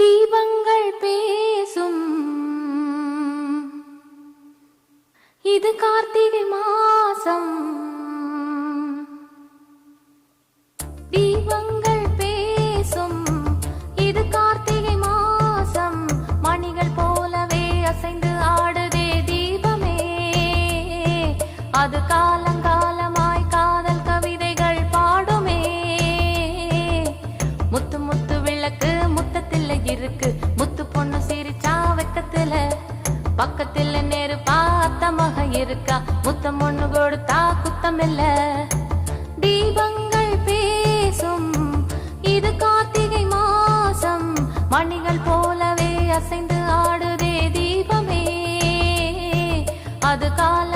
தீபங்கள் பேசும் இது கார்த்திகை மாசம். தீபங்கள் பேசும் இது கார்த்திகை மாசம். மணிகள் போலவே அசைந்து ஆடுதே தீபமே. அது காலங்காலமாய் காதல் கவிதைகள் பாடுமே. முத்து முத்து விளக்கு முத்தத்தில் இருக்கு. முத்து பொண்ணு சிரிச்சா வெக்கத்துல பக்கத்தில் நேரு பார்த்த மக இருக்கா. முத்தம் ஒண்ணு கொடுத்தா குத்தம் இல்ல. தீபங்கள் பேசும் இது கார்த்திகை மாசம். மணிகள் போலவே அசைந்து ஆடுதே தீபமே. அது கால